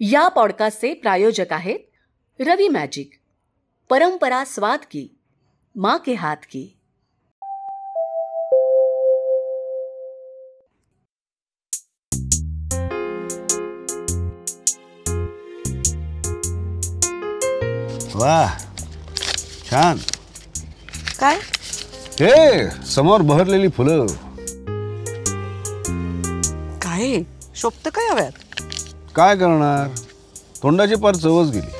या पॉडकास्टचे प्रायोजक आहेत रवी मॅजिक, परंपरा स्वाद की, माँ के हाथ की. वाह, छान. काय हे समोर बहरलेली फुलं. काय शोभतं काय हव्यात? काय करणार, तोंडाची पार चवच गेली.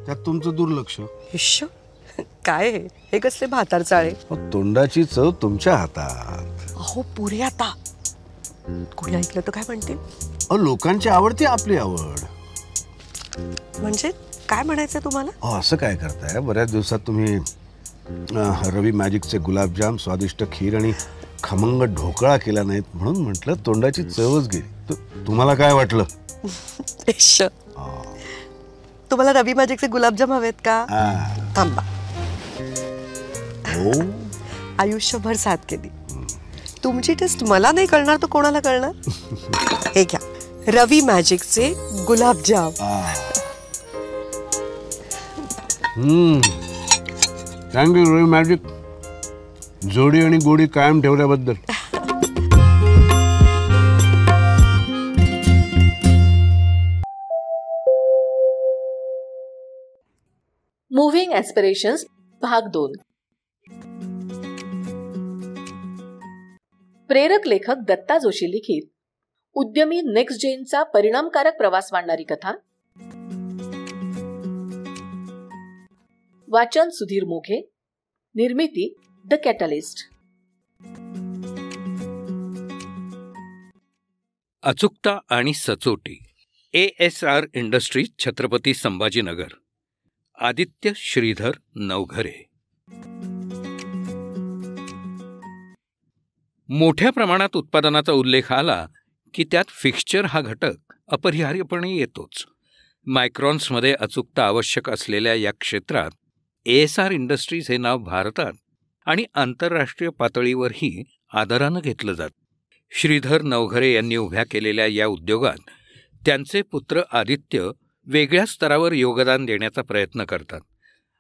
त्यात तुमचं दुर्लक्ष. हिश्श, काय हे कसले भातार चाळे? तोंडाची चव तुमच्या हातात. अहो पुरे आता कोणी ऐकलं तर काय म्हणतील? लोकांची आवडती आपली आवड. म्हणजे काय म्हणायचं तुम्हाला? असं काय करताय? बऱ्याच दिवसात तुम्ही रवी मॅजिकचे गुलाबजाम, स्वादिष्ट खीर आणि खमंग ढोकळा केला नाहीत म्हणून म्हटलं तोंडाची चवच गेली. तुम्हाला काय वाटलं? हिश्श, तुम्हाला रवी मॅजिकचे गुलाबजाम हवेत का? थांबा, आयुष्यभर साथ केली. तुमची टेस्ट मला नाही कळणार तर कोणाला कळणार? हे घ्या, रवी मॅजिकचे गुलाबजाम. थँक्यू रवी मॅजिक, जोडी आणि गोडी कायम ठेवल्याबद्दल. मुव्हिंग ॲस्पिरेशन्स भाग 2. प्रेरक लेखक दत्ता जोशी लिखित उद्यमी नेक्स्ट जेनचा परिणामकारक प्रवास मांडणारी कथा. वाचन सुधीर मोघे, निर्मिती द कॅटलिस्ट. अचूकता आणि सचोटी. ASR industries, Chhatrapati Sambhajinagar. आदित्य श्रीधर नवघरे. मोठ्या प्रमाणात उत्पादनाचा उल्लेख आला की त्यात फिक्स्चर हा घटक अपरिहार्यपणे येतोच. मायक्रॉन्समध्ये अचूकता आवश्यक असलेल्या या क्षेत्रात ASR इंडस्ट्रीज हे नाव भारतात आणि आंतरराष्ट्रीय पातळीवरही आदरानं घेतलं जातं. श्रीधर नवघरे यांनी उभ्या केलेल्या या उद्योगात त्यांचे पुत्र आदित्य वेगळ्या स्तरावर योगदान देण्याचा प्रयत्न करतात.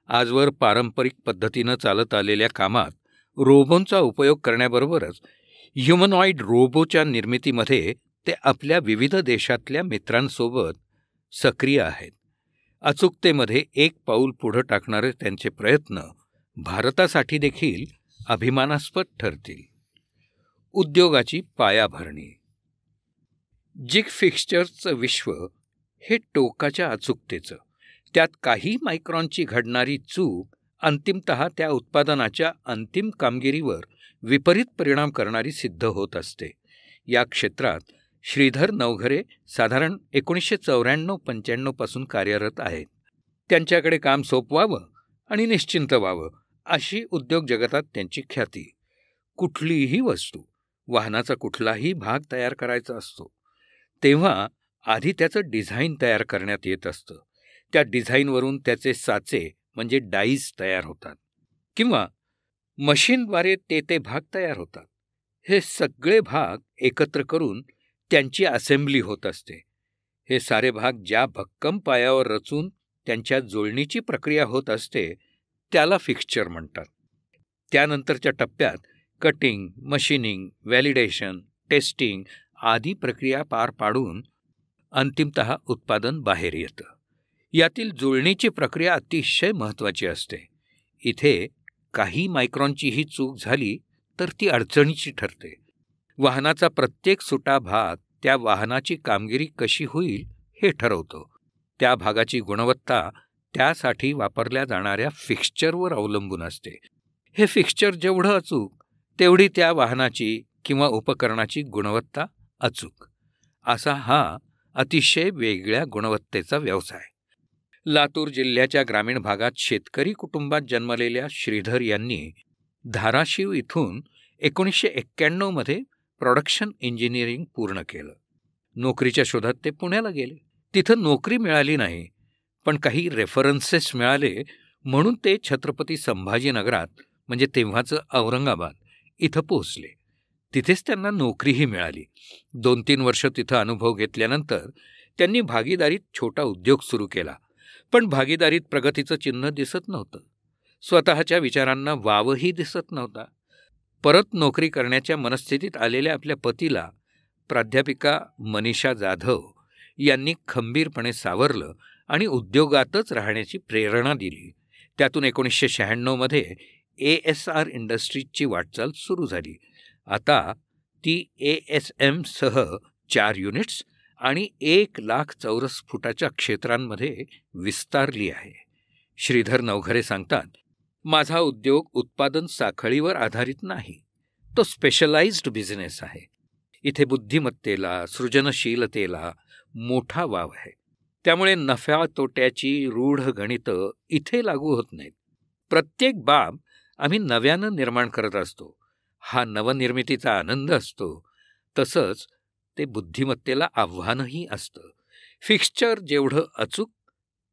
आजवर पारंपरिक पद्धतीनं चालत आलेल्या कामात रोबोंचा उपयोग करण्याबरोबरच ह्युमनॉइड रोबोच्या निर्मितीमध्ये ते आपल्या विविध देशातल्या मित्रांसोबत सक्रिय आहेत. अचूकतेमध्ये एक पाऊल पुढं टाकणारे त्यांचे प्रयत्न भारतासाठी देखील अभिमानास्पद ठरतील. उद्योगाची पायाभरणी. जिग फिक्स्चरचं विश्व हे टोकाच्या अचूकतेचं, त्यात काही मायक्रॉनची घडणारी चूक अंतिमतः त्या उत्पादनाच्या अंतिम कामगिरीवर विपरीत परिणाम करणारी सिद्ध होत असते. या क्षेत्रात श्रीधर नवघरे साधारण 1994-95 पासून कार्यरत आहेत. त्यांच्याकडे काम सोपवावं आणि निश्चिंत व्हावं अशी उद्योग जगतात त्यांची ख्याती. कुठलीही वस्तू, वाहनाचा कुठलाही भाग तयार करायचा असतो तेव्हा आधी त्याचं डिझाईन तयार करण्यात येत असतं. त्या डिझाईनवरून त्याचे साचे म्हणजे डाईज तयार होतात किंवा मशीनद्वारे ते भाग तयार होतात. हे सगळे भाग एकत्र करून त्यांची असेंब्ली होत असते. हे सारे भाग ज्या भक्कम पायावर रचून त्यांच्या जुळणीची प्रक्रिया होत असते त्याला फिक्स्चर म्हणतात. त्यानंतरच्या टप्प्यात कटिंग, मशीनिंग, व्हॅलिडेशन, टेस्टिंग आदी प्रक्रिया पार पाडून अंतिमतः उत्पादन बाहेर येतं. यातील जुळणीची प्रक्रिया अतिशय महत्त्वाची असते. इथे काही मायक्रॉनचीही चूक झाली तर ती अडचणीची ठरते. वाहनाचा प्रत्येक सुटा भाग त्या वाहनाची कामगिरी कशी होईल हे ठरवतो. त्या भागाची गुणवत्ता त्यासाठी वापरल्या जाणाऱ्या फिक्स्चरवर अवलंबून असते. हे फिक्स्चर जेवढं अचूक तेवढी त्या वाहनाची किंवा उपकरणाची गुणवत्ता अचूक. असा हा अतिशय वेगळ्या गुणवत्तेचा व्यवसाय. लातूर जिल्ह्याच्या ग्रामीण भागात शेतकरी कुटुंबात जन्मलेल्या श्रीधर यांनी धाराशिव इथून 1991 प्रोडक्शन इंजिनिअरिंग पूर्ण केलं. नोकरीच्या शोधात ते पुण्याला गेले. तिथं नोकरी मिळाली नाही, पण काही रेफरन्सेस मिळाले म्हणून ते छत्रपती संभाजीनगरात म्हणजे तेव्हाचं औरंगाबाद इथं पोहोचले. तिथेच त्यांना नोकरीही मिळाली. 2-3 वर्ष तिथं अनुभव घेतल्यानंतर त्यांनी भागीदारीत छोटा उद्योग सुरू केला, पण भागीदारीत प्रगतीचं चिन्ह दिसत नव्हतं. स्वतःच्या विचारांना वावही दिसत नव्हता. परत नोकरी करण्याच्या मनस्थितीत आलेल्या आपल्या पतीला प्राध्यापिका मनीषा जाधव यांनी खंबीरपणे सावरलं आणि उद्योगातच राहण्याची प्रेरणा दिली. त्यातून 1996 ASR इंडस्ट्रीजची वाटचाल सुरू झाली. आता ती ASM सह 4 युनिट्स आणि 1,00,000 चौरस फुटाच्या क्षेत्रांमध्ये विस्तारली आहे. श्रीधर नवघरे सांगतात, माझा उद्योग उत्पादन साखळीवर आधारित नाही, तो स्पेशलाइज्ड बिझनेस आहे. इथे बुद्धिमत्तेला, सृजनशीलतेला मोठा वाव आहे. त्यामुळे नफ्या तोट्याची रूढ गणितं इथे लागू होत नाहीत. प्रत्येक बाब आम्ही नव्यानं निर्माण करत असतो. हा नवनिर्मितीचा आनंद असतो. तसंच ते बुद्धिमत्तेला आव्हानही असतं. फिक्स्चर जेवढं अचूक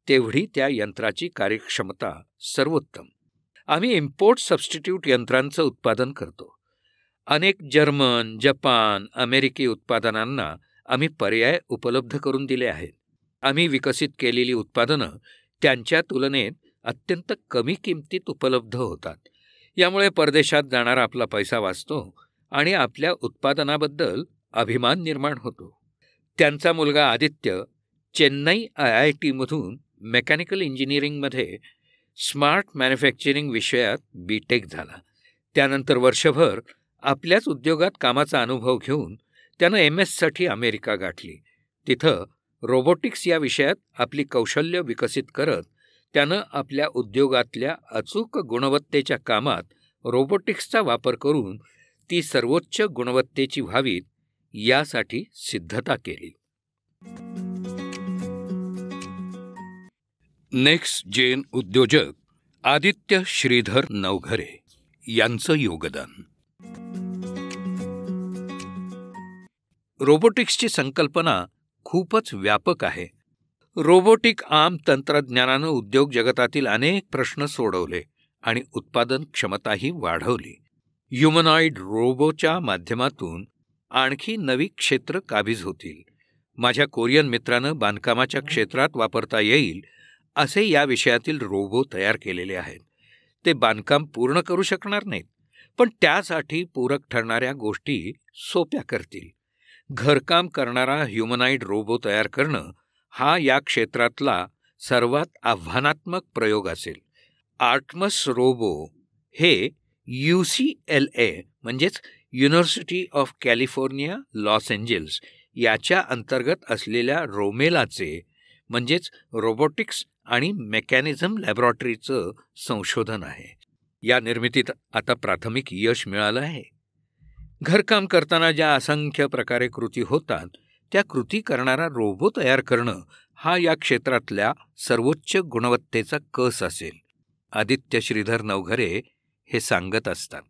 तेवढी त्या यंत्राची कार्यक्षमता सर्वोत्तम. आम्ही इम्पोर्ट सबस्टिट्यूट यंत्रांचं उत्पादन करतो. अनेक जर्मन, जपान, अमेरिकी उत्पादनांना आम्ही पर्याय उपलब्ध करून दिले आहेत. आम्ही विकसित केलेली उत्पादनं त्यांच्या तुलनेत अत्यंत कमी किमतीत उपलब्ध होतात. यामुळे परदेशात जाणारा आपला पैसा वाचतो आणि आपल्या उत्पादनाबद्दल अभिमान निर्माण होतो. त्यांचा मुलगा आदित्य चेन्नई IIT मेकॅनिकल इंजिनिअरिंगमध्ये स्मार्ट मॅन्युफॅक्चरिंग विषयात BTech झाला. त्यानंतर वर्षभर आपल्याच उद्योगात कामाचा अनुभव घेऊन त्यानं MS अमेरिका गाठली. तिथं रोबोटिक्स या विषयात आपली कौशल्य विकसित करत त्यानं आपल्या उद्योगातल्या अचूक गुणवत्तेच्या कामात रोबोटिक्सचा वापर करून ती सर्वोच्च गुणवत्तेची व्हावीत यासाठी सिद्धता केली. नेक्स्ट जेन उद्योजक आदित्य श्रीधर नवघरे यांचं योगदान. रोबोटिक्सची संकल्पना खूपच व्यापक आहे. रोबोटिक आर्म तंत्रज्ञानानं उद्योग जगतातील अनेक प्रश्न सोडवले आणि उत्पादन क्षमताही वाढवली. ह्युमनॉइड रोबोच्या माध्यमातून आणखी नवी क्षेत्र काबीज होतील. माझ्या कोरियन मित्रानं बांधकामाच्या क्षेत्रात वापरता येईल असे या विषयातील रोबो तयार केलेले आहेत. ते बांधकाम पूर्ण करू शकणार नाहीत, पण त्यासाठी पूरक ठरणाऱ्या गोष्टी सोप्या करतील. घरकाम करणारा ह्युमनॉइड रोबो तयार करणं हा या क्षेत्रातला सर्वात आव्हानात्मक प्रयोग असेल. आर्टमस रोबो हे UCLA म्हणजेच university of California Los Angeles याच्या अंतर्गत असलेल्या रोमेलाचे म्हणजेच रोबोटिक्स आणि मेकॅनिझम लॅबॉरेटरीचं संशोधन आहे. या निर्मितीत आता प्राथमिक यश मिळालं आहे. घरकाम करताना ज्या असंख्य प्रकारे कृती होतात त्या कृती करणारा रोबो तयार करणं हा या क्षेत्रातल्या सर्वोच्च गुणवत्तेचा कस असेल. आदित्य श्रीधर नवघरे हे सांगत असतात,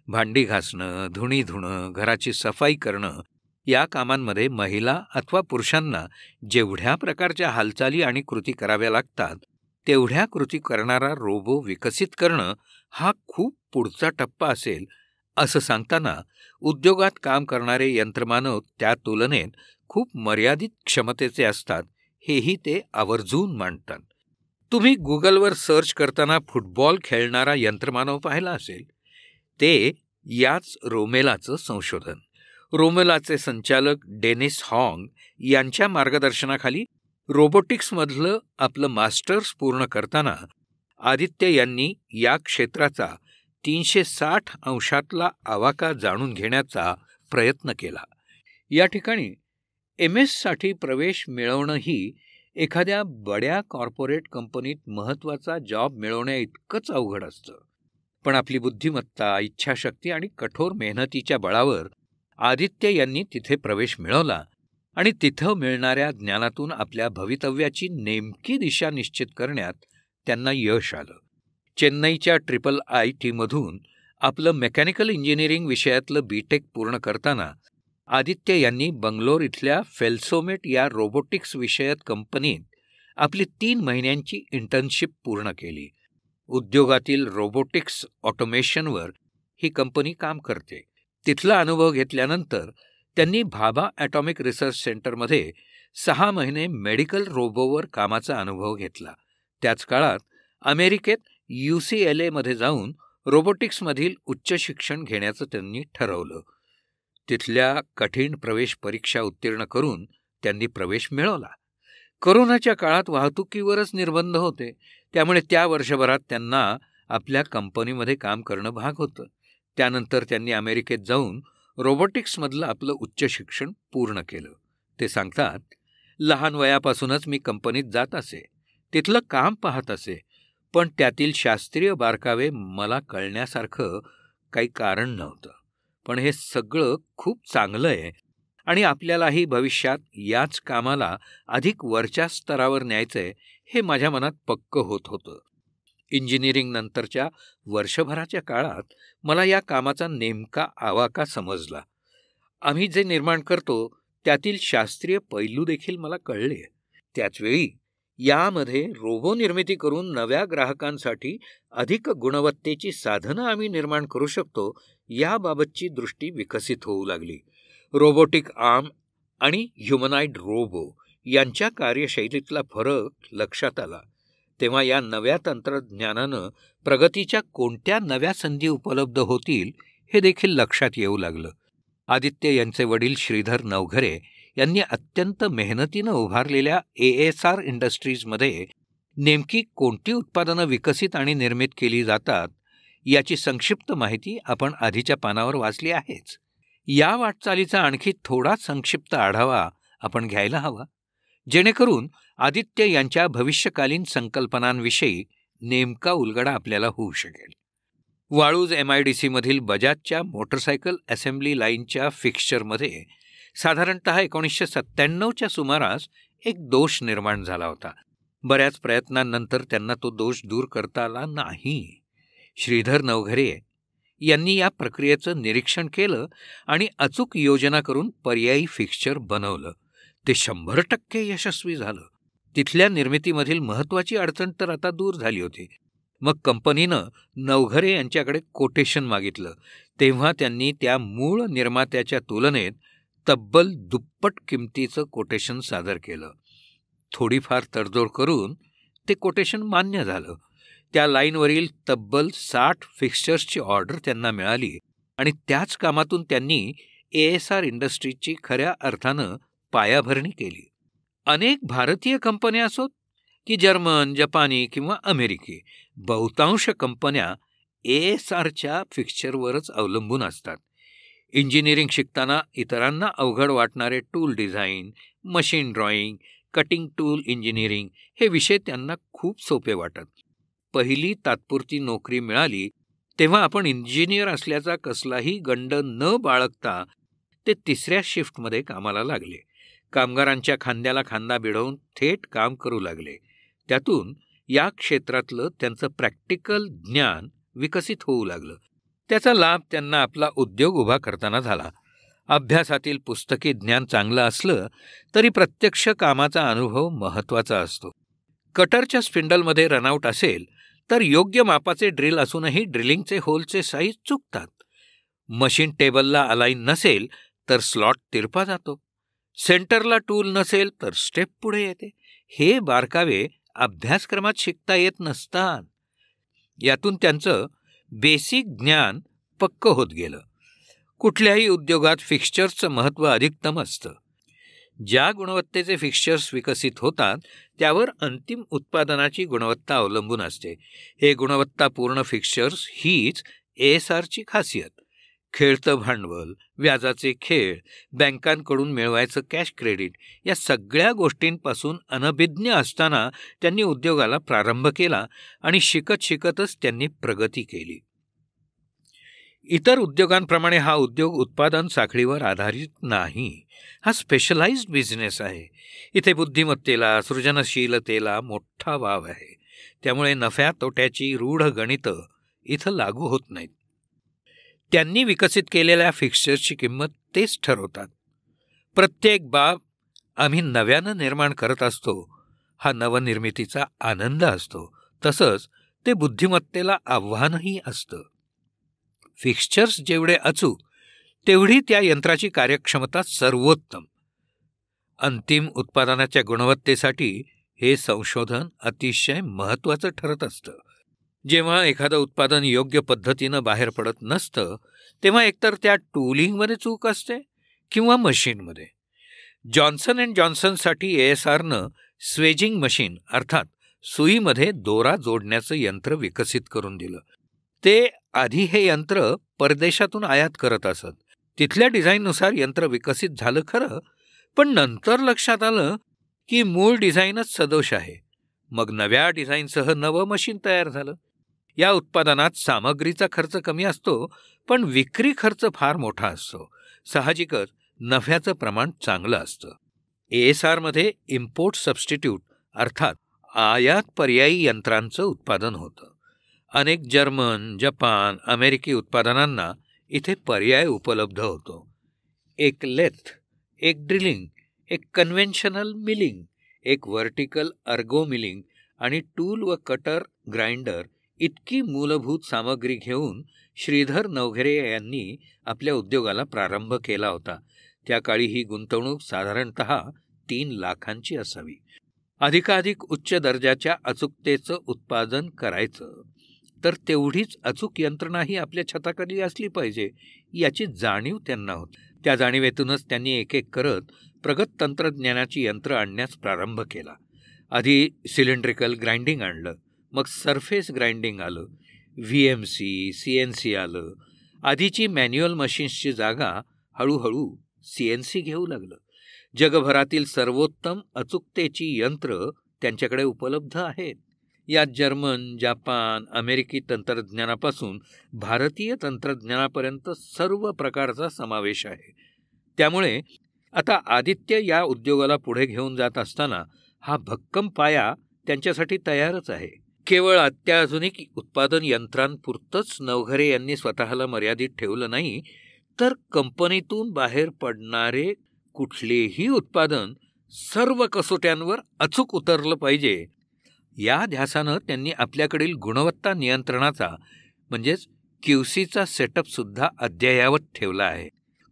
भांडी घासणं, धुणी धुणं, घराची सफाई करणं या कामांमध्ये महिला अथवा पुरुषांना जेवढ्या प्रकारच्या हालचाली आणि कृती कराव्या लागतात तेवढ्या कृती करणारा रोबो विकसित करणं हा खूप पुढचा टप्पा असेल असं सांगताना उद्योगात काम करणारे यंत्रमानव त्या तुलनेत खूप मर्यादित क्षमतेचे असतात हेही ते आवर्जून मांडतात. तुम्ही गुगलवर सर्च करताना फुटबॉल खेळणारा यंत्रमानव पाहिला असेल. ते याच रोमेलाचं संशोधन. रोमेलाचे संचालक डेनिस हॉंग यांच्या मार्गदर्शनाखाली रोबोटिक्समधलं आपलं मास्टर्स पूर्ण करताना आदित्य यांनी या क्षेत्राचा 360 अंशातला आवाका जाणून घेण्याचा प्रयत्न केला. या ठिकाणी MS प्रवेश मिळवणंही एखाद्या बड्या कॉर्पोरेट कंपनीत महत्त्वाचा जॉब मिळवण्या इतकंच अवघड असतं. पण आपली बुद्धिमत्ता, इच्छाशक्ती आणि कठोर मेहनतीच्या बळावर आदित्य यांनी तिथे प्रवेश मिळवला आणि तिथं मिळणाऱ्या ज्ञानातून आपल्या भवितव्याची नेमकी दिशा निश्चित करण्यात त्यांना यश आलं. चेन्नईच्या IIIT आपलं मेकॅनिकल इंजिनिअरिंग विषयातलं BTech पूर्ण करताना आदित्य यांनी बंगलोर इथल्या फेल्सोमेट या रोबोटिक्स विषयक कंपनीत आपली 3 महिन्यांची इंटर्नशिप पूर्ण केली. उद्योगातील रोबोटिक्स ऑटोमेशनवर ही कंपनी काम करते. तिथला अनुभव घेतल्यानंतर त्यांनी भाभा ॲटॉमिक रिसर्च सेंटरमध्ये 6 महिने मेडिकल रोबोवर कामाचा अनुभव घेतला. त्याच काळात अमेरिकेत UCLA जाऊन रोबोटिक्समधील उच्च शिक्षण घेण्याचं त्यांनी ठरवलं. तिथल्या कठीण प्रवेश परीक्षा उत्तीर्ण करून त्यांनी प्रवेश मिळवला. कोरोनाच्या काळात वाहतुकीवरच निर्बंध होते, त्यामुळे त्या वर्षभरात त्यांना आपल्या कंपनीमध्ये काम करणं भाग होतं. त्यानंतर त्यांनी अमेरिकेत जाऊन रोबोटिक्समधलं आपलं उच्च शिक्षण पूर्ण केलं. ते सांगतात, लहान वयापासूनच मी कंपनीत जात असे, तिथलं काम पाहत असे, पण त्यातील शास्त्रीय बारकावे मला कळण्यासारखं काही कारण नव्हतं. पण हे सगळं खूप चांगलं आहे आणि आपल्यालाही भविष्यात याच कामाला अधिक वरच्या स्तरावर न्यायचंय हे माझ्या मनात पक्क होत होतं. इंजिनिअरिंग नंतरच्या वर्षभराच्या काळात मला या कामाचा नेमका आवाका समजला. आम्ही जे निर्माण करतो त्यातील शास्त्रीय पैलू देखील मला कळले. त्याचवेळी यामध्ये रोबो निर्मिती करून नव्या ग्राहकांसाठी अधिक गुणवत्तेची साधनं आम्ही निर्माण करू शकतो याबाबतची दृष्टी विकसित होऊ लागली. रोबोटिक आर्म आणि ह्युमनाइड रोबो यांच्या कार्यशैलीतला फरक लक्षात आला. तेव्हा या नव्या तंत्रज्ञानानं प्रगतीच्या कोणत्या नव्या संधी उपलब्ध होतील हे देखील लक्षात येऊ लागलं. आदित्य यांचे वडील श्रीधर नवघरे यांनी अत्यंत मेहनतीनं उभारलेल्या ASR इंडस्ट्रीजमध्ये नेमकी कोणती उत्पादनं विकसित आणि निर्मित केली जातात याची संक्षिप्त माहिती आपण आधीच्या पानावर वाचली आहेच. या वाटचालीचा आणखी थोडा संक्षिप्त आढावा आपण घ्यायला हवा, जेणेकरून आदित्य यांच्या भविष्यकालीन संकल्पनांविषयी नेमका उलगडा आपल्याला होऊ शकेल. वाळूज MIDCमधील बजाजच्या मोटरसायकल असेंब्ली लाईनच्या फिक्स्चरमध्ये साधारणतः 1997च्या सुमारास एक दोष निर्माण झाला होता. बऱ्याच प्रयत्नांनंतर त्यांना तो दोष दूर करता आला नाही. श्रीधर नवघरे यांनी या प्रक्रियेचं निरीक्षण केलं आणि अचूक योजना करून पर्यायी फिक्स्चर बनवलं. ते 100% यशस्वी झालं. तिथल्या निर्मितीमधील महत्त्वाची अडचण तर आता दूर झाली होती. मग कंपनीनं नवघरे यांच्याकडे कोटेशन मागितलं. तेव्हा त्यांनी त्या मूळ निर्मात्याच्या तुलनेत तब्बल दुप्पट किमतीचं कोटेशन सादर केलं. थोडीफार तडजोड करून ते कोटेशन मान्य झालं. त्या लाईनवरील तब्बल 60 फिक्स्चर्सची ऑर्डर त्यांना मिळाली आणि त्याच कामातून त्यांनी ASR इंडस्ट्रीजची खऱ्या अर्थानं पायाभरणी केली. अनेक भारतीय कंपन्या असोत की जर्मन, जपानी किंवा अमेरिकी, बहुतांश कंपन्या ASRच्या फिक्स्चरवरच अवलंबून असतात. इंजिनिअरिंग शिकताना इतरांना अवघड वाटणारे tool design, machine drawing, cutting tool engineering हे विषय त्यांना खूप सोपे वाटत. पहिली तात्पुरती नोकरी मिळाली तेव्हा आपण इंजिनियर असल्याचा कसलाही गंड न बाळगता ते 3ऱ्या शिफ्टमध्ये कामाला लागले. कामगारांच्या खांद्याला खांदा भिडवून थेट काम करू लागले. त्यातून या क्षेत्रातलं त्यांचं प्रॅक्टिकल ज्ञान विकसित होऊ लागलं. त्याचा लाभ त्यांना आपला उद्योग उभा करताना झाला. अभ्यासातील पुस्तकी ज्ञान चांगलं असलं तरी प्रत्यक्ष कामाचा अनुभव महत्त्वाचा असतो. कटरच्या स्पिंडलमध्ये रनआउट असेल तर योग्य मापाचे ड्रिल असूनही ड्रिलिंगचे होलचे साईज चुकतात. मशीन टेबलला अलाईन नसेल तर स्लॉट तिरपा जातो. सेंटरला टूल नसेल तर स्टेप पुढे येते. हे बारकावे अभ्यासक्रमात शिकता येत नसतात. यातून त्यांचं बेसिक ज्ञान पक्क होत गेलं. कुठल्याही उद्योगात फिक्स्चर्सचं महत्त्व अधिकतम असतं. ज्या गुणवत्तेचे फिक्स्चर्स विकसित होतात त्यावर अंतिम उत्पादनाची गुणवत्ता अवलंबून असते. हे गुणवत्तापूर्ण फिक्स्चर्स हीच ASRची खासियत. खेळतं भांडवल, व्याजाचे खेळ, बँकांकडून मिळवायचं कॅश क्रेडिट या सगळ्या गोष्टींपासून अनभिज्ञ असताना त्यांनी उद्योगाला प्रारंभ केला आणि शिकत शिकतच त्यांनी प्रगती केली. इतर उद्योगांप्रमाणे हा उद्योग उत्पादन साखळीवर आधारित नाही. हा स्पेशलाइज्ड बिझनेस आहे. इथे बुद्धिमत्तेला, सृजनशीलतेला मोठा वाव आहे. त्यामुळे नफ्या तोट्याची रूढ गणितं इथं लागू होत नाहीत. त्यांनी विकसित केलेल्या फिक्स्चर्सची किंमत तेच ठरवतात. प्रत्येक बाब आम्ही नव्यानं निर्माण करत असतो. हा नवनिर्मितीचा आनंद असतो. तसंच ते बुद्धिमत्तेला आव्हानही असतं. फिक्स्चर्स जेवढे अचूक तेवढी त्या यंत्राची कार्यक्षमता सर्वोत्तम. अंतिम उत्पादनाच्या गुणवत्तेसाठी हे संशोधन अतिशय महत्त्वाचं ठरत असतं. जेव्हा एखादं उत्पादन योग्य पद्धतीनं बाहेर पडत नसतं तेव्हा एकतर त्या टूलिंगमध्ये चूक असते किंवा मशीनमध्ये. जॉन्सन अँड जॉन्सनसाठी ASRनं स्वेजिंग मशीन अर्थात सुईमध्ये दोरा जोडण्याचं यंत्र विकसित करून दिलं. ते आधी हे यंत्र परदेशातून आयात करत असत. तिथल्या डिझाईननुसार यंत्र विकसित झालं खरं, पण नंतर लक्षात आलं की मूळ डिझाईनच सदोष आहे. मग नव्या डिझाईनसह नवं मशीन तयार झालं. या उत्पादनात सामग्रीचा खर्च कमी असतो, पण विक्री खर्च फार मोठा असतो. साहजिकच नफ्याचं प्रमाण चांगलं असतं. ASRमध्ये इम्पोर्ट सबस्टिट्यूट अर्थात आयात पर्यायी यंत्रांचं उत्पादन होतं. अनेक जर्मन, जपान, अमेरिकी उत्पादनांना इथे पर्याय उपलब्ध होतो. एक लेथ, एक ड्रिलिंग, एक कन्व्हेन्शनल मिलिंग, एक व्हर्टिकल अर्गो मिलिंग आणि टूल व कटर ग्राइंडर इतकी मूलभूत सामग्री घेऊन श्रीधर नवघरे यांनी आपल्या उद्योगाला प्रारंभ केला होता. त्या काळी ही गुंतवणूक साधारणतः 3 लाखांची असावी. अधिकाधिक उच्च दर्जाच्या अचूकतेचं उत्पादन करायचं तर तेवढीच अचूक यंत्रणाही आपल्या छताखाली असली पाहिजे याची जाणीव त्यांना होती. त्या जाणीवेतूनच त्यांनी एक एक करत प्रगत तंत्रज्ञानाची यंत्र आणण्यास प्रारंभ केला. आधी सिलेंड्रिकल ग्राइंडिंग आणलं, मग सरफेस ग्राइंडिंग आलं, VMC, CNC आलं. आधीची मॅन्युअल मशीन्सची जागा हळूहळू CNC घेऊ लागलं. जगभरातील सर्वोत्तम अचूकतेची यंत्र त्यांच्याकडे उपलब्ध आहेत. यात जर्मन, जापान, अमेरिकी तंत्रज्ञानापासून भारतीय तंत्रज्ञानापर्यंत सर्व प्रकारचा समावेश आहे. त्यामुळे आता आदित्य या उद्योगाला पुढे घेऊन जात असताना हा भक्कम पाया त्यांच्यासाठी तयारच आहे. केवळ अत्याधुनिक उत्पादन यंत्रांपुरतंच नवघरे यांनी स्वतःला मर्यादित ठेवलं नाही, तर कंपनीतून बाहेर पडणारे कुठलेही उत्पादन सर्व कसोट्यांवर अचूक उतरलं पाहिजे या ध्यासानं त्यांनी आपल्याकडील गुणवत्ता नियंत्रणाचा म्हणजेच QCचा सेटअपसुद्धा अद्ययावत ठेवला आहे.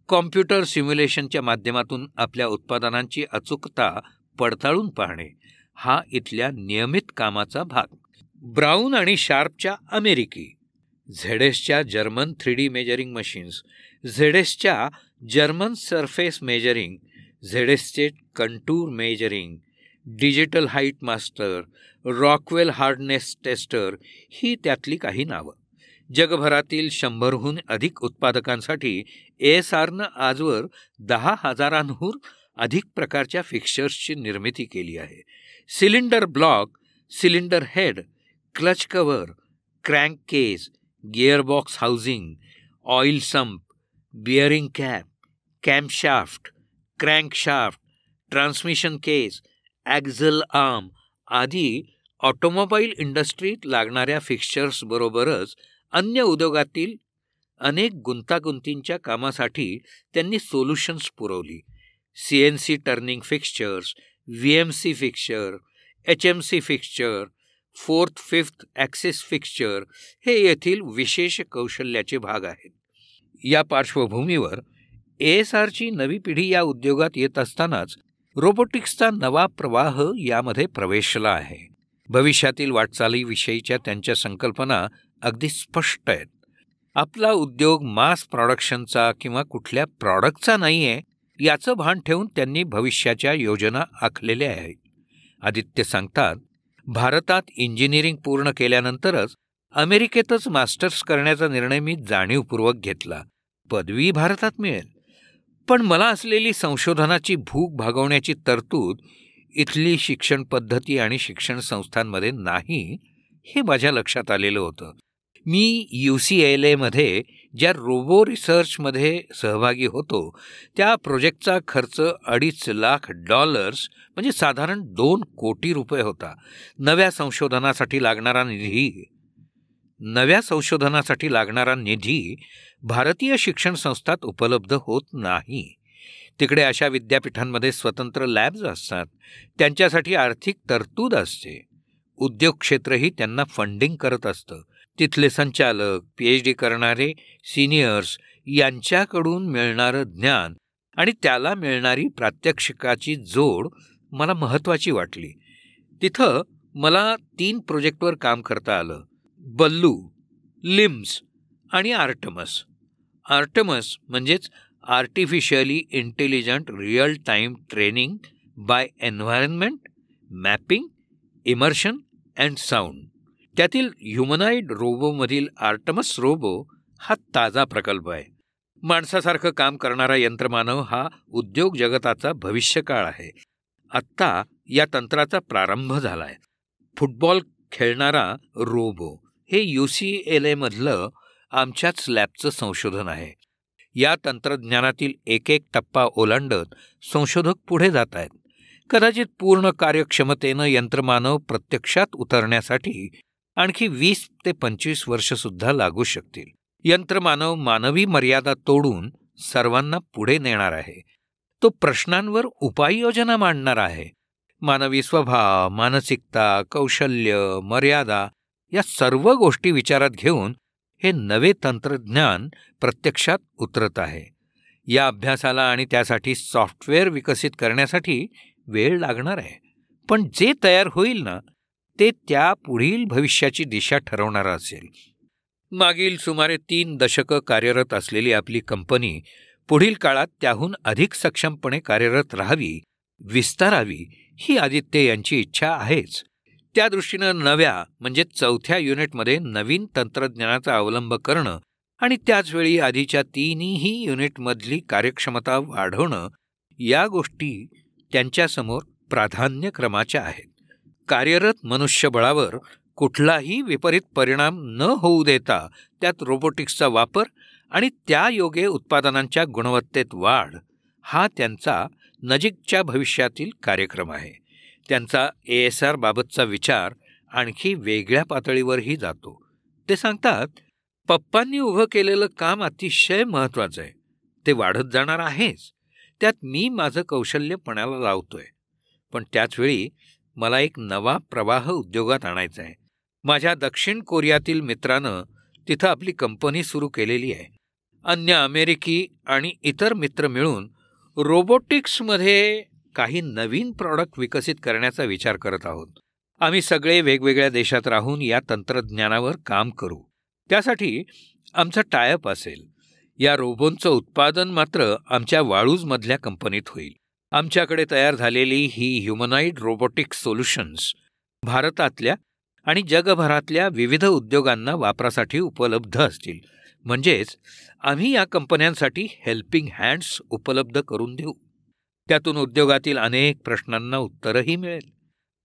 कॉम्प्युटर सिम्युलेशनच्या माध्यमातून आपल्या उत्पादनांची अचूकता पडताळून पाहणे हा इथल्या नियमित कामाचा भाग. ब्राऊन आणि शार्पच्या अमेरिकी, ZSच्या जर्मन 3D मेजरिंग मशीन्स, ZSच्या जर्मन सरफेस मेजरिंग, ZSचे contour measuring, digital height master, Rockwell hardness tester ही त्यातली काही नावं. जगभरातील 100हून अधिक उत्पादकांसाठी ASRनं आजवर 10,000हून अधिक प्रकारच्या फिक्चर्सची निर्मिती केली आहे. Cylinder block, cylinder head, clutch cover, crank case, gearbox housing, oil sump, bearing cap, camshaft, crankshaft, transmission case, axle arm आदी ऑटोमोबाईल इंडस्ट्रीत लागणाऱ्या फिक्चर्सबरोबरच अन्य उद्योगातील अनेक गुंतागुंतींच्या कामासाठी त्यांनी सोल्युशन्स पुरवली. CNC turning fixtures, VMC fixture, HMC fixture, 4th 5th axis fixture हे येथील विशेष कौशल्याचे भाग आहेत. या पार्श्वभूमीवर ASRची नवी पिढी या उद्योगात येत असतानाच रोबोटिक्सचा नवा प्रवाह यामध्ये प्रवेशला आहे. भविष्यातील वाटचालीविषयीच्या त्यांच्या संकल्पना अगदी स्पष्ट आहेत. आपला उद्योग मास प्रोडक्शनचा किंवा कुठल्या प्रॉडक्टचा नाही आहे याचं भान ठेवून त्यांनी भविष्याच्या योजना आखलेल्या आहेत. आदित्य सांगतात, भारतात इंजिनिअरिंग पूर्ण केल्यानंतरच अमेरिकेतच मास्टर्स करण्याचा निर्णय मी जाणीवपूर्वक घेतला. पदवी भारतात मिळेल, पण मला असलेली संशोधनाची भूक भागवण्याची तरतूद इथली शिक्षण पद्धती आणि शिक्षण संस्थांमध्ये नाही हे माझ्या लक्षात आलेलं होतं. मी UCLAमध्ये ज्या रोबो रिसर्चमध्ये सहभागी होतो त्या प्रोजेक्टचा खर्च $2.5 लाख म्हणजे साधारण 2 कोटी रुपये होता. नव्या संशोधनासाठी लागणारा निधी भारतीय शिक्षण संस्थात उपलब्ध होत नाही. तिकडे अशा विद्यापीठांमध्ये स्वतंत्र लॅब्स असतात, त्यांच्यासाठी आर्थिक तरतूद असते. उद्योग क्षेत्रही त्यांना फंडिंग करत असतं. तिथले संचालक, PhD करणारे सिनियर्स यांच्याकडून मिळणारं ज्ञान आणि त्याला मिळणारी प्रात्यक्षिकाची जोड मला महत्त्वाची वाटली. तिथं मला 3 प्रोजेक्टवर काम करता आलं: बल्लू, लिम्स आणि आर्टमस. आर्टमस म्हणजेच artificially intelligent real time training bye environment, mapping, immersion and sound. त्यातील ह्युमनाइड रोबोमधील आर्टमस रोबो हा ताजा प्रकल्प आहे. माणसासारखं काम करणारा यंत्रमानव हा उद्योग जगताचा भविष्यकाळ आहे. आत्ता या तंत्राचा प्रारंभ झालाय. फुटबॉल खेळणारा रोबो हे UCLA मधलं आमच्याच लॅबचं संशोधन आहे. या तंत्रज्ञानातील एक टप्पा ओलांडत संशोधक पुढे जात आहेत. कदाचित पूर्ण कार्यक्षमतेनं यंत्रमानव प्रत्यक्षात उतरण्यासाठी आणखी 20 ते 25 वर्षसुद्धा लागू शकतील. यंत्रमानव मानवी मर्यादा तोडून सर्वांना पुढे नेणार आहे. तो प्रश्नांवर उपाययोजना मांडणार आहे. मानवी स्वभाव, मानसिकता, कौशल्य, मर्यादा या सर्व गोष्टी विचारात घेऊन हे नवे तंत्रज्ञान प्रत्यक्षात उतरत आहे. या अभ्यासाला आणि त्यासाठी सॉफ्टवेअर विकसित करण्यासाठी वेळ लागणार आहे. पण जे तयार होईल ना, ते त्या पुढील भविष्याची दिशा ठरवणारं असेल. मागील सुमारे 3 दशकं कार्यरत असलेली आपली कंपनी पुढील काळात त्याहून अधिक सक्षमपणे कार्यरत राहावी, विस्तारावी ही आदित्य यांची इच्छा आहेच. त्या दृष्टीनं नव्या म्हणजे 4थ्या युनिटमध्ये नवीन तंत्रज्ञानाचा अवलंब करणं आणि त्याचवेळी आधीच्या 3ही युनिटमधली कार्यक्षमता वाढवणं या गोष्टी त्यांच्यासमोर प्राधान्यक्रमाच्या आहेत. कार्यरत मनुष्यबळावर कुठलाही विपरीत परिणाम न होऊ देता त्यात रोबोटिक्सचा वापर आणि त्यायोगे उत्पादनांच्या गुणवत्तेत वाढ हा त्यांचा नजीकच्या भविष्यातील कार्यक्रम आहे. त्यांचा ASR बाबतचा विचार आणखी वेगळ्या पातळीवरही जातो. ते सांगतात, पप्पांनी उभं केलेलं काम अतिशय महत्त्वाचं आहे. ते वाढत जाणार आहेच. त्यात मी माझं कौशल्य पणाला लावतोय. पण त्याचवेळी मला एक नवा प्रवाह उद्योगात आणायचा आहे. माझ्या दक्षिण कोरियातील मित्रानं तिथं आपली कंपनी सुरू केलेली आहे. अन्य अमेरिकी आणि इतर मित्र मिळून रोबोटिक्समध्ये काही नवीन प्रॉडक्ट विकसित करण्याचा विचार करत आहोत. आम्ही सगळे वेगवेगळ्या देशात राहून या तंत्रज्ञानावर काम करू. त्यासाठी आमचा टायअप असेल. या रोबोंचं उत्पादन मात्र आमच्या वाळूजमधल्या कंपनीत होईल. आमच्याकडे तयार झालेली ही ह्युमनाइड रोबोटिक्स सोल्युशन्स भारतातल्या आणि जगभरातल्या विविध उद्योगांना वापरासाठी उपलब्ध असतील. म्हणजेच आम्ही या कंपन्यांसाठी हेल्पिंग हँड्स उपलब्ध करून देऊ. त्यातून उद्योगातील अनेक प्रश्नांना उत्तरही मिळेल.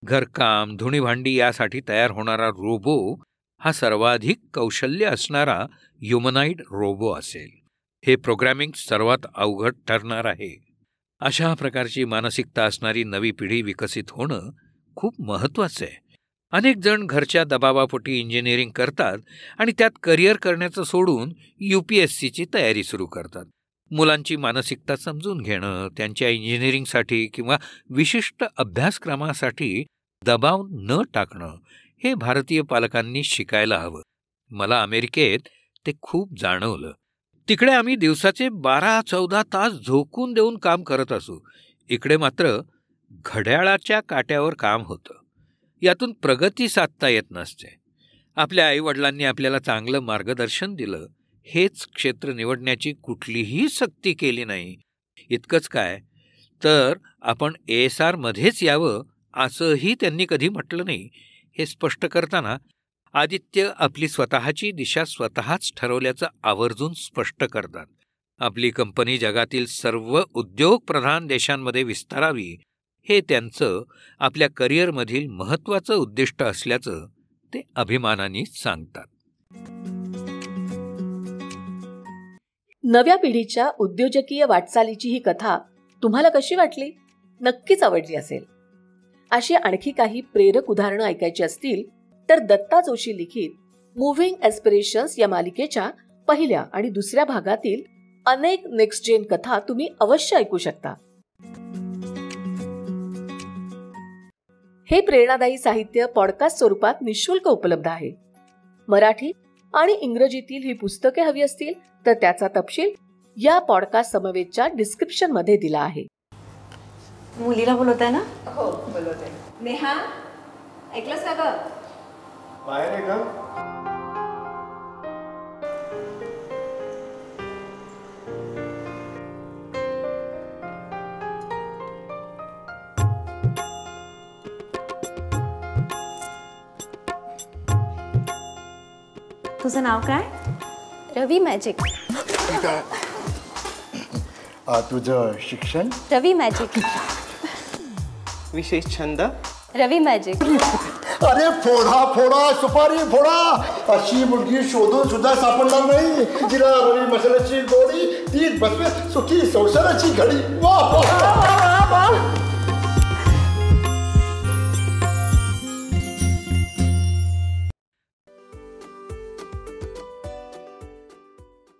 घरकाम, धुणीभांडी यासाठी तयार होणारा रोबो हा सर्वाधिक कौशल्य असणारा ह्युमनाइड रोबो असेल. हे प्रोग्रॅमिंग सर्वात अवघड ठरणार आहे. अशा प्रकारची मानसिकता असणारी नवी पिढी विकसित होणं खूप महत्त्वाचं आहे. अनेक जण घरच्या दबावापोटी इंजिनिअरिंग करतात आणि त्यात करिअर करण्याचं सोडून UPSCची तयारी सुरू करतात. मुलांची मानसिकता समजून घेणं, त्यांच्या इंजिनिअरिंगसाठी किंवा विशिष्ट अभ्यासक्रमासाठी दबाव न टाकणं हे भारतीय पालकांनी शिकायला हवं. मला अमेरिकेत ते खूप जाणवलं. तिकडे आम्ही दिवसाचे 12-14 तास झोकून देऊन काम करत असू. इकडे मात्र घड्याळाच्या काट्यावर काम होतं. यातून प्रगती साधता येत नसते. आपल्या आईवडिलांनी आपल्याला चांगलं मार्गदर्शन दिलं, हेच क्षेत्र निवडण्याची कुठलीही सक्ती केली नाही. इतकंच काय तर आपण ASR मध्येच यावं असंही त्यांनी कधी म्हटलं नाही. हे स्पष्ट करताना आदित्य आपली स्वतःची दिशा स्वतःच ठरवल्याचं आवर्जून स्पष्ट करतात. आपली कंपनी जगातील सर्व उद्योगप्रधान देशांमध्ये विस्तारावी हे त्यांचं आपल्या करिअरमधील महत्त्वाचं उद्दिष्ट असल्याचं ते अभिमानाने सांगतात. नव्या पिढीच्या उद्योजकीय वाटचालीची ही कथा तुम्हाला कशी वाटली? नक्कीच आवडली असेल. अशी आणखी काही प्रेरक उदाहरणं ऐकायची असतील तर दत्ता जोशी लिखित मुव्हिंग एस्पिरेशन्स या मालिकेच्या पहिल्या आणि दुसऱ्या भागातील अनेक नेक्स्ट जेन कथा तुम्ही अवश्य ऐकू शकता. हे प्रेरणादायी साहित्य पॉडकास्ट स्वरूपात निःशुल्क उपलब्ध आहे. मराठी आणि इंग्रजीतील ही पुस्तके हवी असतील तर त्याचा तपशील या पॉडकास्ट समवेतच्या डिस्क्रिप्शन मध्ये दिला आहे. मुलीला बोलवताय ना? हो बोलवते. नेहा ऐकलंस का ग? बाहेर आहे का? तुझं नाव काय? रवी मॅजिक. ठीक आहे. तुझं शिक्षण? रवी मॅजिक. विशेष छंद? रवी मॅजिक. अरे फोडा फोडा सुपारी फोडा. अशी मुलगी शोधून सुद्धा सापडणार नाही जिला रवी मसाल्याची गोडी ती बसवे सुखी संसाराची घडी. वा वा वा वा.